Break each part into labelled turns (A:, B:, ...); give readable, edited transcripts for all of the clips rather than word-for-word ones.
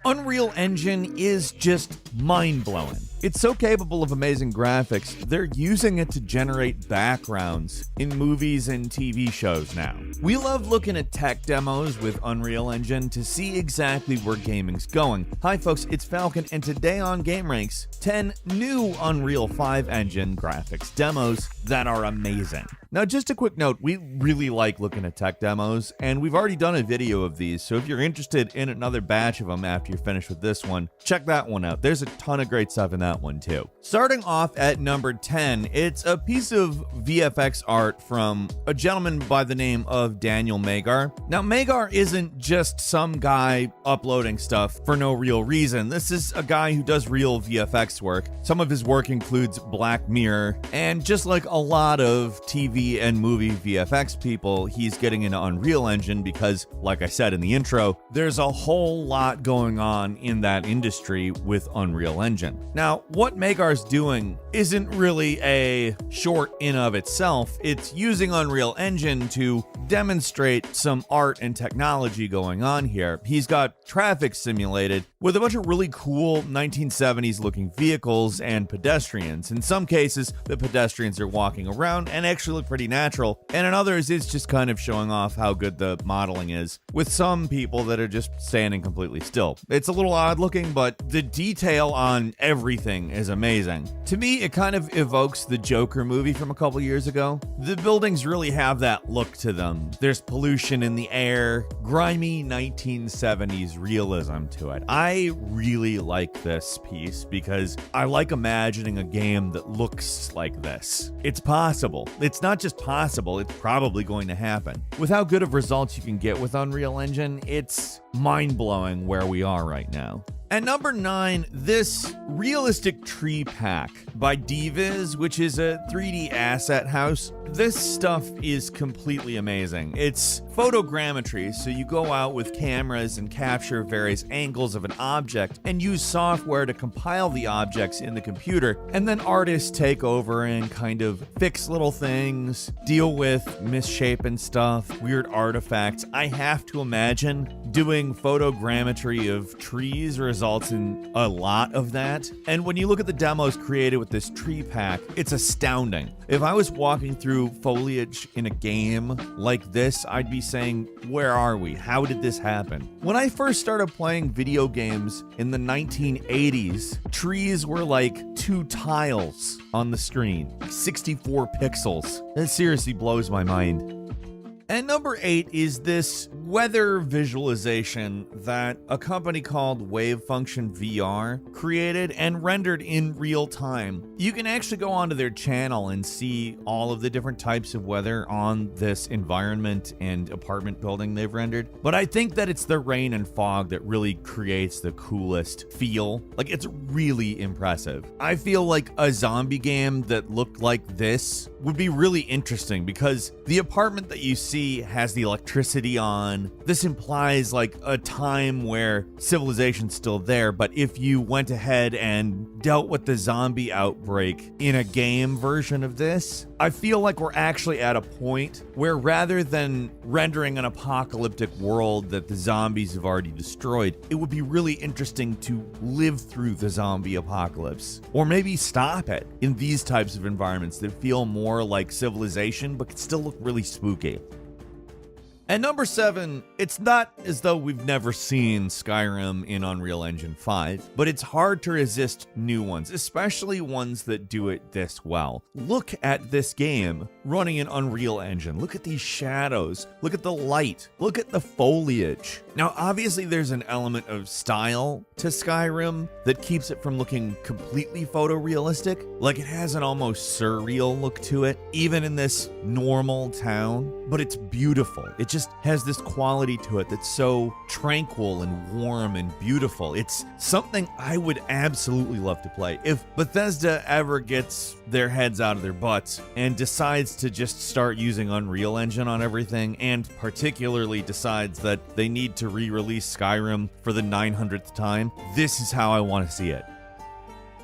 A: Unreal Engine is just mind-blowing. It's so capable of amazing graphics, they're using it to generate backgrounds in movies and TV shows now. We love looking at tech demos with Unreal Engine to see exactly where gaming's going. Hi folks, it's Falcon, and today on gameranx, 10 new Unreal 5 engine graphics demos that are amazing. Now, just a quick note, we really like looking at tech demos, and we've already done a video of these, so if you're interested in another batch of them after you're finished with this one, check that one out. There's a ton of great stuff in that one too. Starting off at number 10, it's a piece of VFX art from a gentleman by the name of Daniel Magar. Now, Magar isn't just some guy uploading stuff for no real reason. This is a guy who does real VFX work. Some of his work includes Black Mirror, and just like a lot of TV and movie VFX people, he's getting into Unreal Engine because, like I said in the intro, there's a whole lot going on in that industry with Unreal Engine. Now, what Magar's doing isn't really a short in of itself. It's using Unreal Engine to demonstrate some art and technology going on here. He's got traffic simulated with a bunch of really cool 1970s looking vehicles and pedestrians. In some cases, the pedestrians are walking around and actually look pretty natural, and in others, it's just kind of showing off how good the modeling is, with some people that are just standing completely still. It's a little odd looking, but the detail on everything is amazing. To me, it kind of evokes the Joker movie from a couple years ago. The buildings really have that look to them. There's pollution in the air, grimy 1970s realism to it. I really like this piece because I like imagining a game that looks like this. It's possible. It's not just possible, it's probably going to happen. With how good of results you can get with Unreal Engine, it's mind-blowing where we are right now. At number 9, this realistic tree pack by Diviz, which is a 3D asset house. This stuff is completely amazing. It's photogrammetry, so you go out with cameras and capture various angles of an object and use software to compile the objects in the computer, and then artists take over and kind of fix little things, deal with misshapen stuff, weird artifacts. I have to imagine doing photogrammetry of trees results in a lot of that. And when you look at the demos created with this tree pack, it's astounding. If I was walking through foliage in a game like this, I'd be saying, where are we? How did this happen? When I first started playing video games in the 1980s, trees were like 2 tiles on the screen, 64 pixels. That seriously blows my mind. And number 8 is this weather visualization that a company called Wavefunction VR created and rendered in real time. You can actually go onto their channel and see all of the different types of weather on this environment and apartment building they've rendered. But I think that it's the rain and fog that really creates the coolest feel. Like, it's really impressive. I feel like a zombie game that looked like this would be really interesting because the apartment that you see has the electricity on. This implies like a time where civilization's still there, but if you went ahead and dealt with the zombie outbreak in a game version of this, I feel like we're actually at a point where rather than rendering an apocalyptic world that the zombies have already destroyed, it would be really interesting to live through the zombie apocalypse, or maybe stop it in these types of environments that feel more like civilization but can still look really spooky. At number 7, it's not as though we've never seen Skyrim in Unreal Engine 5, but it's hard to resist new ones, especially ones that do it this well. Look at this game running in Unreal Engine. Look at these shadows. Look at the light. Look at the foliage. Now, obviously, there's an element of style to Skyrim that keeps it from looking completely photorealistic. Like, it has an almost surreal look to it, even in this normal town, but it's beautiful. It just has this quality to it that's so tranquil and warm and beautiful. It's something I would absolutely love to play. If Bethesda ever gets their heads out of their butts and decides to just start using Unreal Engine on everything, and particularly decides that they need to re-release Skyrim for the 900th time, this is how I want to see it.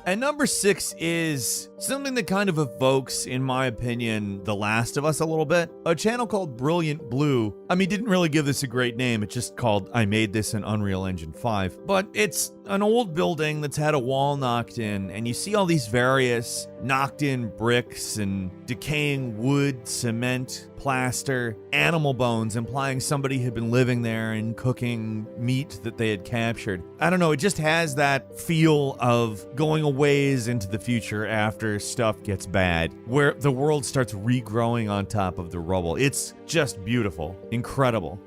A: And number 6 is Something that kind of evokes, in my opinion, The Last of Us a little bit. A channel called Brilliant Blue, didn't really give this a great name. It's just called I Made This in Unreal Engine 5. But it's an old building that's had a wall knocked in, and you see all these various knocked in bricks and decaying wood, cement, plaster, animal bones, implying somebody had been living there and cooking meat that they had captured. I don't know, it just has that feel of going a ways into the future after stuff gets bad, where the world starts regrowing on top of the rubble. It's just beautiful, incredible.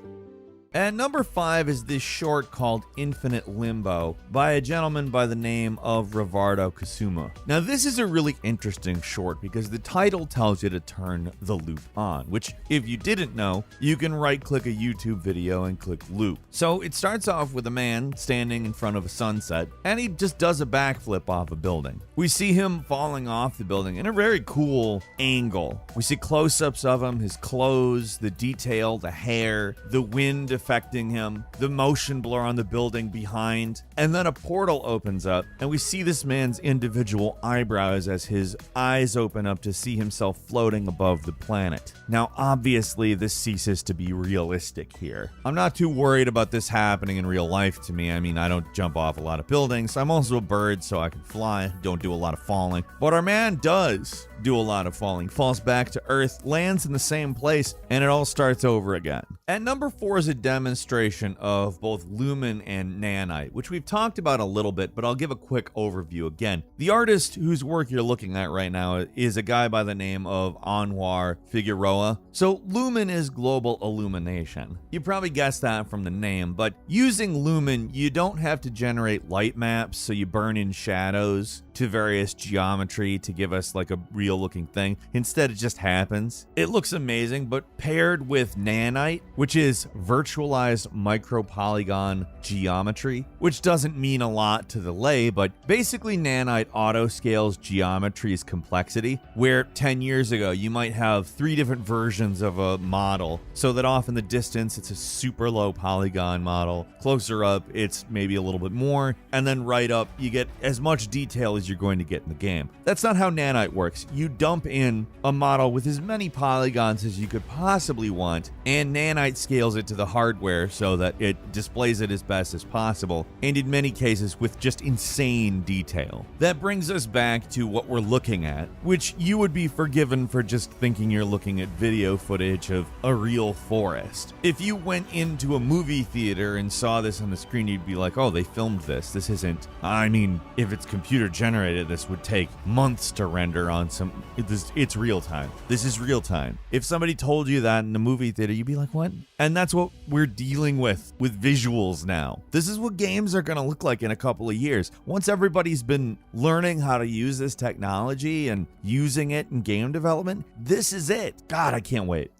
A: And number 5 is this short called Infinite Limbo by a gentleman by the name of Rivardo Kasuma. Now this is a really interesting short because the title tells you to turn the loop on, which if you didn't know, you can right-click a YouTube video and click loop. So it starts off with a man standing in front of a sunset, and he just does a backflip off a building. We see him falling off the building in a very cool angle. We see close-ups of him, his clothes, the detail, the hair, the wind affecting him, the motion blur on the building behind, and then a portal opens up, and we see this man's individual eyebrows as his eyes open up to see himself floating above the planet. Now, obviously, this ceases to be realistic here. I'm not too worried about this happening in real life to me. I don't jump off a lot of buildings. I'm also a bird, so I can fly, don't do a lot of falling. But our man does do a lot of falling, falls back to Earth, lands in the same place, and it all starts over again. And number 4 is a demonstration of both Lumen and Nanite, which we've talked about a little bit, but I'll give a quick overview again. The artist whose work you're looking at right now is a guy by the name of Anwar Figueroa. So Lumen is global illumination. You probably guessed that from the name, but using Lumen, you don't have to generate light maps, so you burn in shadows to various geometry to give us like a real looking thing. Instead, it just happens. It looks amazing, but paired with Nanite, which is virtualized micropolygon geometry, which doesn't mean a lot to the lay, but basically Nanite auto scales geometry's complexity, where 10 years ago you might have 3 different versions of a model, so that off in the distance it's a super low polygon model, closer up it's maybe a little bit more, and then right up you get as much detail as you're going to get in the game. That's not how Nanite works. You dump in a model with as many polygons as you could possibly want, and Nanite scales it to the hardware so that it displays it as best as possible, and in many cases with just insane detail. That brings us back to what we're looking at, which you would be forgiven for just thinking you're looking at video footage of a real forest. If you went into a movie theater and saw this on the screen, you'd be like, oh, they filmed this. This isn't, if it's computer generated, this would take months to render on some, it's real time. This is real time. If somebody told you that in the movie theater, you'd be like, what? And that's what we're dealing with visuals now. This is what games are going to look like in a couple of years. Once everybody's been learning how to use this technology and using it in game development, this is it. God, I can't wait.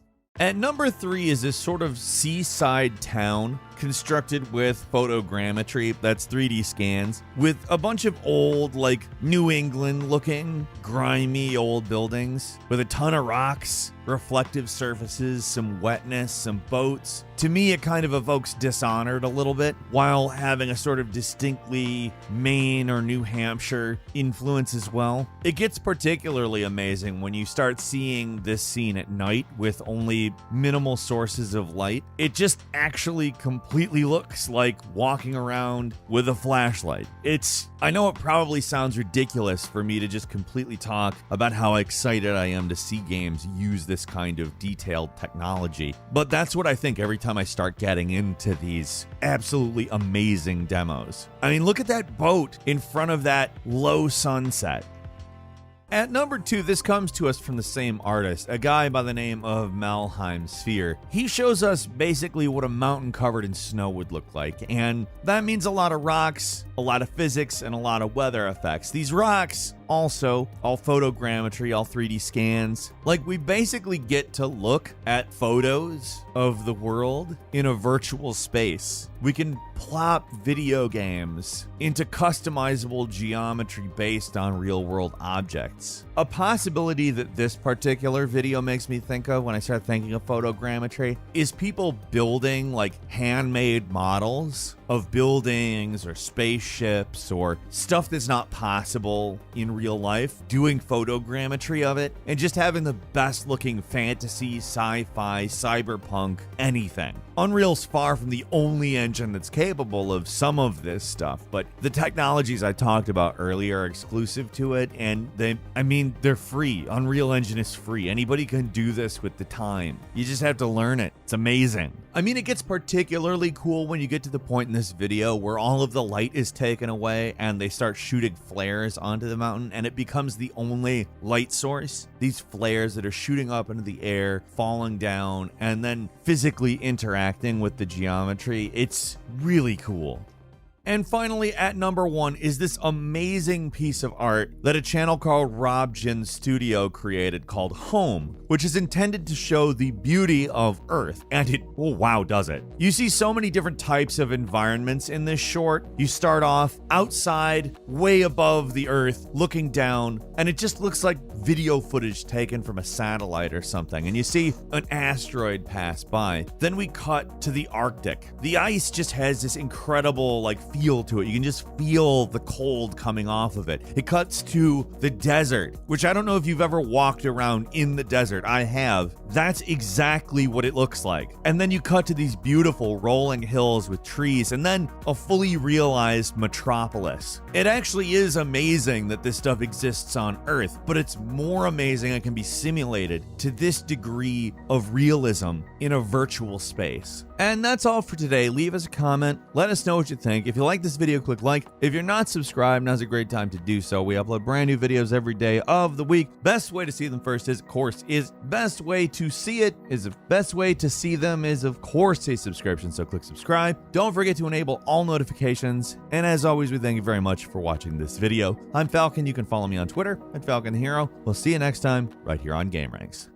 A: At number 3 is this sort of seaside town constructed with photogrammetry, that's 3D scans, with a bunch of old, like New England looking, grimy old buildings with a ton of rocks, reflective surfaces, some wetness, some boats. To me, it kind of evokes Dishonored a little bit, while having a sort of distinctly Maine or New Hampshire influence as well. It gets particularly amazing when you start seeing this scene at night with only minimal sources of light. It just actually completely looks like walking around with a flashlight. I know it probably sounds ridiculous for me to just completely talk about how excited I am to see games use this kind of detailed technology, but that's what I think every time I start getting into these absolutely amazing demos. Look at that boat in front of that low sunset. At number 2, this comes to us from the same artist, a guy by the name of Malheim Sphere. He shows us basically what a mountain covered in snow would look like, and that means a lot of rocks, a lot of physics, and a lot of weather effects. These rocks also, all photogrammetry, all 3D scans. Like, we basically get to look at photos of the world in a virtual space. We can plop video games into customizable geometry based on real-world objects. A possibility that this particular video makes me think of when I start thinking of photogrammetry is people building like handmade models of buildings or spaceships or stuff that's not possible in real life, doing photogrammetry of it, and just having the best looking fantasy, sci-fi, cyberpunk, anything. Unreal's far from the only engine that's capable of some of this stuff, but the technologies I talked about earlier are exclusive to it, and they're free. Unreal Engine is free. Anybody can do this with the time. You just have to learn it. It's amazing. I mean, it gets particularly cool when you get to the point in this video where all of the light is taken away and they start shooting flares onto the mountain, and it becomes the only light source. These flares that are shooting up into the air, falling down, and then physically interacting with the geometry. It's really cool. And finally, at number 1 is this amazing piece of art that a channel called Rob Jin Studio created called Home, which is intended to show the beauty of Earth. And it, oh wow, does it. You see so many different types of environments in this short. You start off outside, way above the Earth, looking down, and it just looks like video footage taken from a satellite or something. And you see an asteroid pass by. Then we cut to the Arctic. The ice just has this incredible, feel to it. You can just feel the cold coming off of it. It cuts to the desert, which I don't know if you've ever walked around in the desert. I have. That's exactly what it looks like. And then you cut to these beautiful rolling hills with trees, and then a fully realized metropolis. It actually is amazing that this stuff exists on Earth, but it's more amazing it can be simulated to this degree of realism in a virtual space. And that's all for today. Leave us a comment. Let us know what you think. If you like this video, click like. If you're not subscribed, now's a great time to do so. We upload brand new videos every day of the week. Best way to see them first is, of course, best way to see them is, of course, a subscription. So click subscribe. Don't forget to enable all notifications. And as always, we thank you very much for watching this video. I'm Falcon. You can follow me on Twitter at FalconHero. We'll see you next time right here on gameranx.